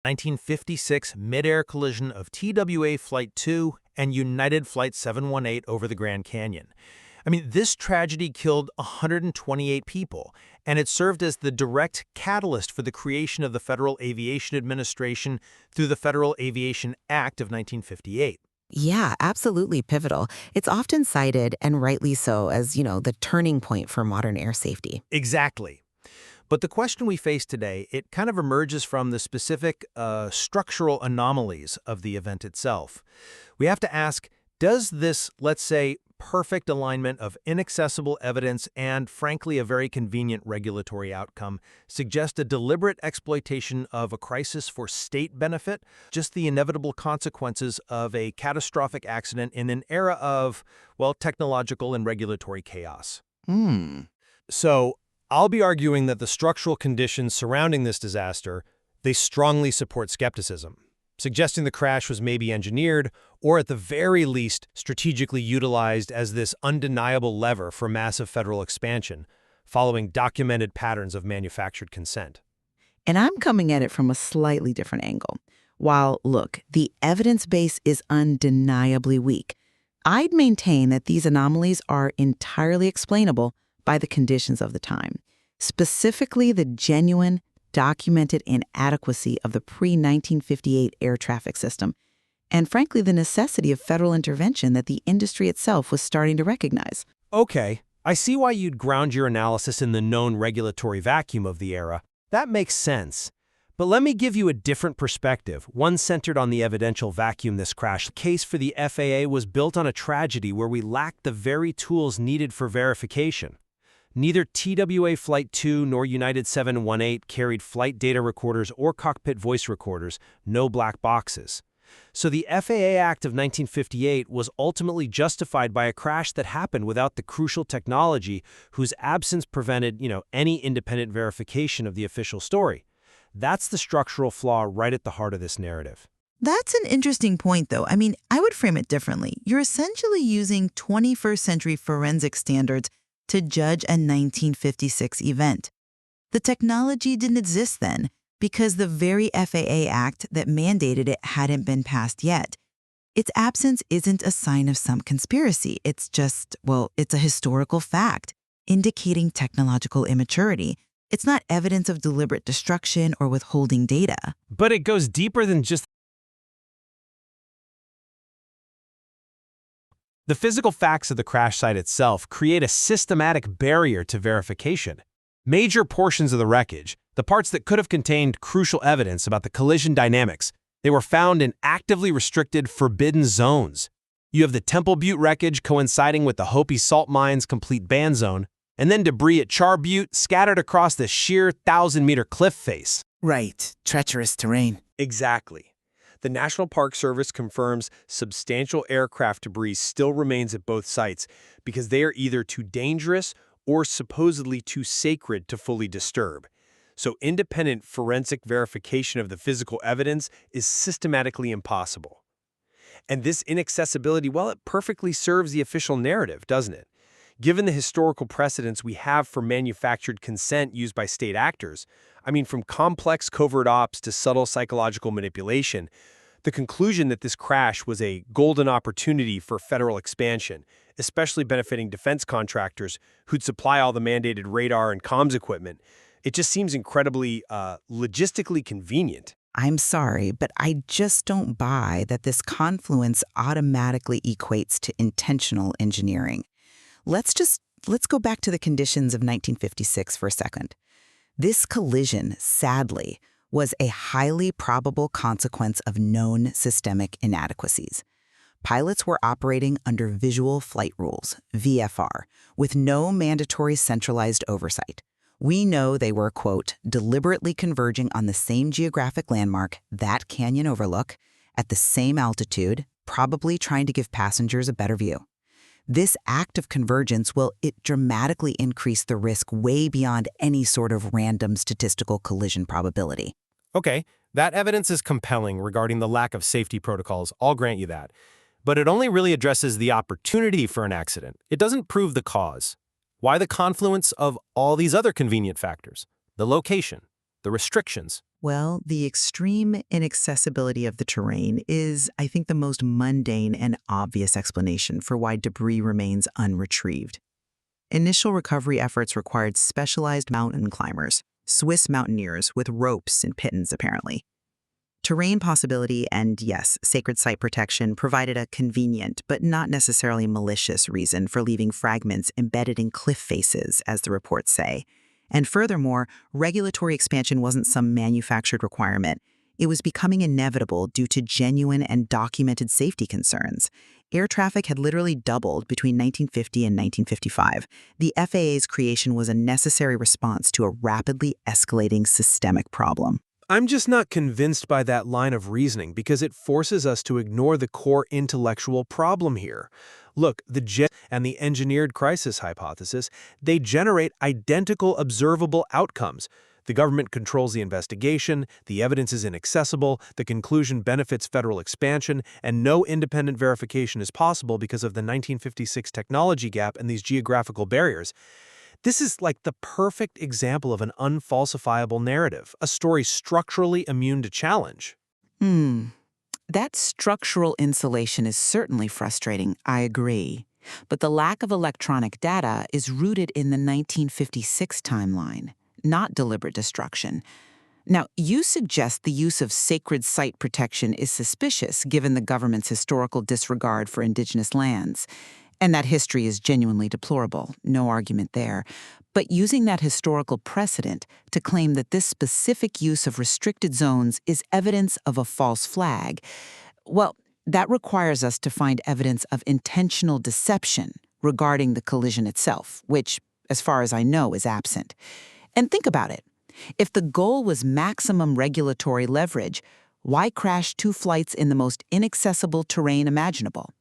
1956 mid-air collision of TWA Flight 2 and United Flight 718 over the Grand Canyon. This tragedy killed 128 people, and it served as the direct catalyst for the creation of the Federal Aviation Administration through the Federal Aviation Act of 1958. Yeah, absolutely pivotal. It's often cited, and rightly so, as, the turning point for modern air safety. Exactly. But the question we face today, it kind of emerges from the specific structural anomalies of the event itself. We have to ask, does this, let's say, perfect alignment of inaccessible evidence and, frankly, a very convenient regulatory outcome suggest a deliberate exploitation of a crisis for state benefit, just the inevitable consequences of a catastrophic accident in an era of, well, technological and regulatory chaos? So, I'll be arguing that the structural conditions surrounding this disaster, they strongly support skepticism, suggesting the crash was maybe engineered or at the very least strategically utilized as this undeniable lever for massive federal expansion, following documented patterns of manufactured consent. And I'm coming at it from a slightly different angle. While, look, the evidence base is undeniably weak, I'd maintain that these anomalies are entirely explainable by the conditions of the time, specifically the genuine, documented inadequacy of the pre-1958 air traffic system, and frankly the necessity of federal intervention that the industry itself was starting to recognize. Okay, I see why you'd ground your analysis in the known regulatory vacuum of the era. That makes sense. But let me give you a different perspective, one centered on the evidential vacuum this crash. The case for the FAA was built on a tragedy where we lacked the very tools needed for verification. Neither TWA Flight 2 nor United 718 carried flight data recorders or cockpit voice recorders, no black boxes. So the FAA Act of 1958 was ultimately justified by a crash that happened without the crucial technology whose absence prevented, any independent verification of the official story. That's the structural flaw right at the heart of this narrative. That's an interesting point, though. I would frame it differently. You're essentially using 21st century forensic standards to judge a 1956 event. The technology didn't exist then because the very FAA Act that mandated it hadn't been passed yet. Its absence isn't a sign of some conspiracy. It's just, it's a historical fact, indicating technological immaturity. It's not evidence of deliberate destruction or withholding data. But it goes deeper than just the physical facts of the crash site itself create a systematic barrier to verification. Major portions of the wreckage, the parts that could have contained crucial evidence about the collision dynamics, they were found in actively restricted, forbidden zones. You have the Temple Butte wreckage coinciding with the Hopi salt mines' complete ban zone, and then debris at Char Butte scattered across the sheer 1,000-meter cliff face. Right, treacherous terrain. Exactly. The National Park Service confirms substantial aircraft debris still remains at both sites because they are either too dangerous or supposedly too sacred to fully disturb. So independent forensic verification of the physical evidence is systematically impossible. And this inaccessibility, well, it perfectly serves the official narrative, doesn't it? Given the historical precedents we have for manufactured consent used by state actors, from complex covert ops to subtle psychological manipulation, the conclusion that this crash was a golden opportunity for federal expansion, especially benefiting defense contractors who'd supply all the mandated radar and comms equipment, it just seems incredibly logistically convenient. I'm sorry, but I just don't buy that this confluence automatically equates to intentional engineering. Let's go back to the conditions of 1956 for a second. This collision, sadly, was a highly probable consequence of known systemic inadequacies. Pilots were operating under visual flight rules, VFR, with no mandatory centralized oversight. We know they were, quote, deliberately converging on the same geographic landmark, that canyon overlook, at the same altitude, probably trying to give passengers a better view. This act of convergence it dramatically increase the risk way beyond any sort of random statistical collision probability. Okay, that evidence is compelling regarding the lack of safety protocols, I'll grant you that. But it only really addresses the opportunity for an accident. It doesn't prove the cause. Why the confluence of all these other convenient factors? The location, the restrictions, Well, the extreme inaccessibility of the terrain is, I think, the most mundane and obvious explanation for why debris remains unretrieved. Initial recovery efforts required specialized mountain climbers, Swiss mountaineers with ropes and pittons, apparently. Terrain possibility and, yes, sacred site protection provided a convenient but not necessarily malicious reason for leaving fragments embedded in cliff faces, as the reports say. And furthermore, regulatory expansion wasn't some manufactured requirement. It was becoming inevitable due to genuine and documented safety concerns. Air traffic had literally doubled between 1950 and 1955. The FAA's creation was a necessary response to a rapidly escalating systemic problem. I'm just not convinced by that line of reasoning because it forces us to ignore the core intellectual problem here. Look, the jet and the engineered crisis hypothesis, they generate identical observable outcomes. The government controls the investigation, the evidence is inaccessible, the conclusion benefits federal expansion, and no independent verification is possible because of the 1956 technology gap and these geographical barriers. This is like the perfect example of an unfalsifiable narrative, a story structurally immune to challenge. That structural insulation is certainly frustrating, I agree. But the lack of electronic data is rooted in the 1956 timeline, not deliberate destruction. Now, you suggest the use of sacred site protection is suspicious given the government's historical disregard for indigenous lands. And that history is genuinely deplorable, no argument there. But using that historical precedent to claim that this specific use of restricted zones is evidence of a false flag, well, that requires us to find evidence of intentional deception regarding the collision itself, which, as far as I know, is absent. And think about it. If the goal was maximum regulatory leverage, why crash 2 flights in the most inaccessible terrain imaginable?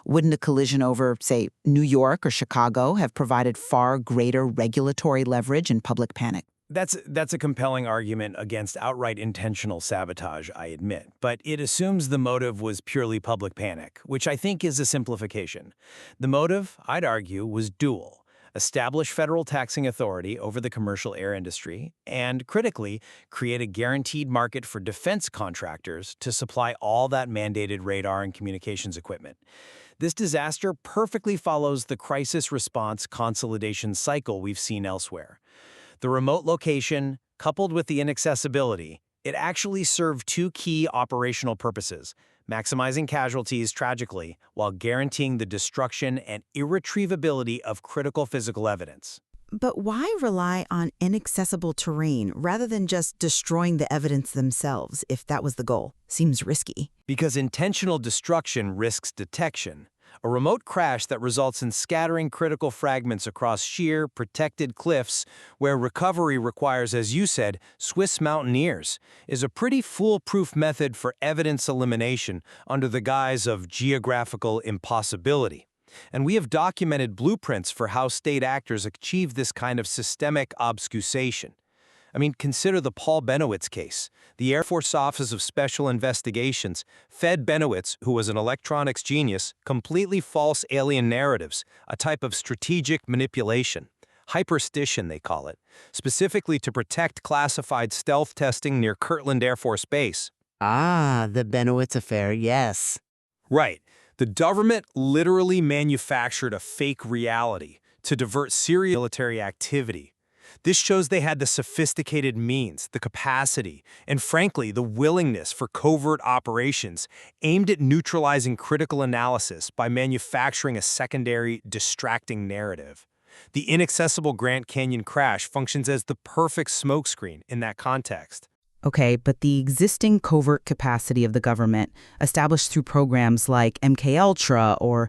Wouldn't a collision over, say, New York or Chicago have provided far greater regulatory leverage and public panic? That's a compelling argument against outright intentional sabotage, I admit. But it assumes the motive was purely public panic, which I think is a simplification. The motive, I'd argue, was dual. Establish federal taxing authority over the commercial air industry, and, critically, create a guaranteed market for defense contractors to supply all that mandated radar and communications equipment. This disaster perfectly follows the crisis-response-consolidation cycle we've seen elsewhere. The remote location, coupled with the inaccessibility, it actually served 2 key operational purposes: maximizing casualties tragically while guaranteeing the destruction and irretrievability of critical physical evidence. But why rely on inaccessible terrain rather than just destroying the evidence themselves if that was the goal? Seems risky. Because intentional destruction risks detection. A remote crash that results in scattering critical fragments across sheer, protected cliffs, where recovery requires, as you said, Swiss mountaineers, is a pretty foolproof method for evidence elimination under the guise of geographical impossibility. And we have documented blueprints for how state actors achieve this kind of systemic obfuscation. I mean, consider the Paul Bennewitz case. The Air Force Office of Special Investigations fed Bennewitz, who was an electronics genius, completely false alien narratives, a type of strategic manipulation. Hyperstition, they call it, specifically to protect classified stealth testing near Kirtland Air Force Base. Ah, the Bennewitz affair, yes. Right. The government literally manufactured a fake reality to divert serious military activity. This shows they had the sophisticated means, the capacity, and frankly, the willingness for covert operations aimed at neutralizing critical analysis by manufacturing a secondary, distracting narrative. The inaccessible Grand Canyon crash functions as the perfect smokescreen in that context. Okay, but the existing covert capacity of the government, established through programs like MKUltra or,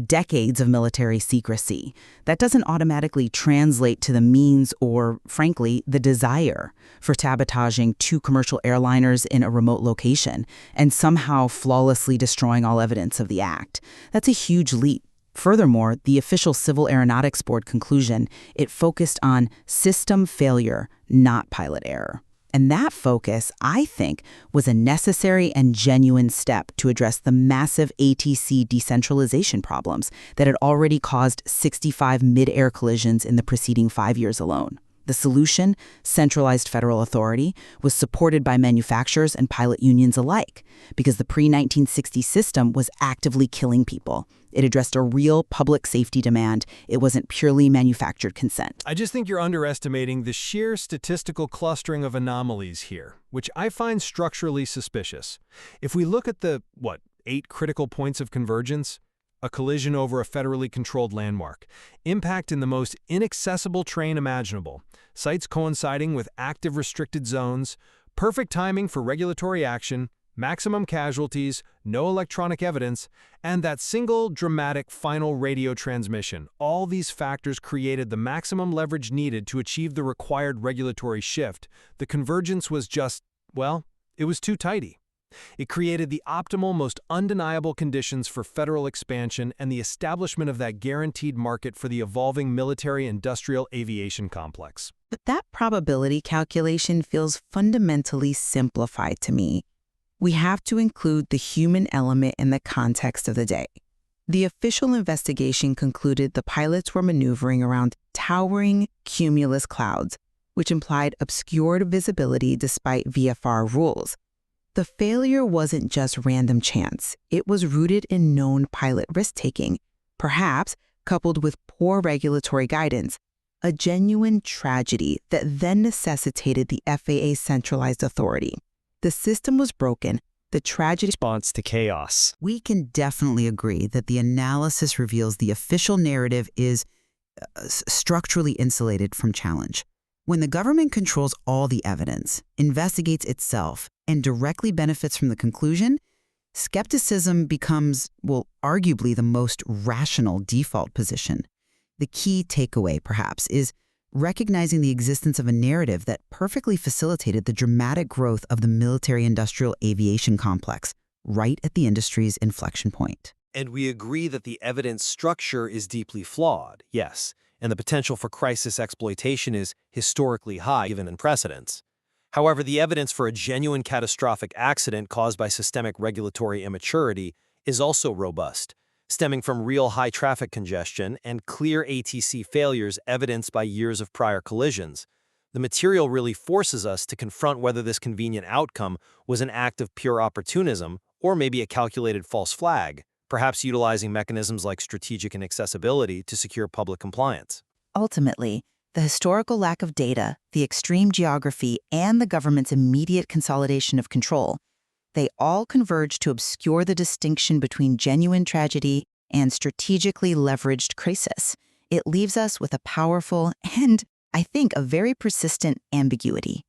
decades of military secrecy, that doesn't automatically translate to the means or, frankly, the desire for sabotaging 2 commercial airliners in a remote location and somehow flawlessly destroying all evidence of the act. That's a huge leap. Furthermore, the official Civil Aeronautics Board conclusion, it focused on system failure, not pilot error. And that focus, I think, was a necessary and genuine step to address the massive ATC decentralization problems that had already caused 65 mid-air collisions in the preceding 5 years alone. The solution, centralized federal authority, was supported by manufacturers and pilot unions alike because the pre-1960 system was actively killing people. It addressed a real public safety demand. It wasn't purely manufactured consent. I just think you're underestimating the sheer statistical clustering of anomalies here, which I find structurally suspicious. If we look at the, 8 critical points of convergence, a collision over a federally controlled landmark, impact in the most inaccessible terrain imaginable, sites coinciding with active restricted zones, perfect timing for regulatory action, maximum casualties, no electronic evidence, and that single dramatic final radio transmission. All these factors created the maximum leverage needed to achieve the required regulatory shift. The convergence was just, it was too tidy. It created the optimal, most undeniable conditions for federal expansion and the establishment of that guaranteed market for the evolving military-industrial aviation complex. But that probability calculation feels fundamentally simplified to me. We have to include the human element in the context of the day. The official investigation concluded the pilots were maneuvering around towering cumulus clouds, which implied obscured visibility despite VFR rules. The failure wasn't just random chance. It was rooted in known pilot risk-taking, perhaps coupled with poor regulatory guidance, a genuine tragedy that then necessitated the FAA's centralized authority. The system was broken. The tragedy Response to chaos. We can definitely agree that the analysis reveals the official narrative is structurally insulated from challenge. When the government controls all the evidence, investigates itself, and directly benefits from the conclusion, skepticism becomes, arguably the most rational default position. The key takeaway, perhaps, is recognizing the existence of a narrative that perfectly facilitated the dramatic growth of the military-industrial aviation complex, right at the industry's inflection point. And we agree that the evidence structure is deeply flawed, yes, and the potential for crisis exploitation is historically high given in precedents. However, the evidence for a genuine catastrophic accident caused by systemic regulatory immaturity is also robust, stemming from real high traffic congestion and clear ATC failures evidenced by years of prior collisions. The material really forces us to confront whether this convenient outcome was an act of pure opportunism or maybe a calculated false flag, perhaps utilizing mechanisms like strategic inaccessibility to secure public compliance. Ultimately, the historical lack of data, the extreme geography, and the government's immediate consolidation of control, they all converge to obscure the distinction between genuine tragedy and strategically leveraged crisis. It leaves us with a powerful and, I think, a very persistent ambiguity.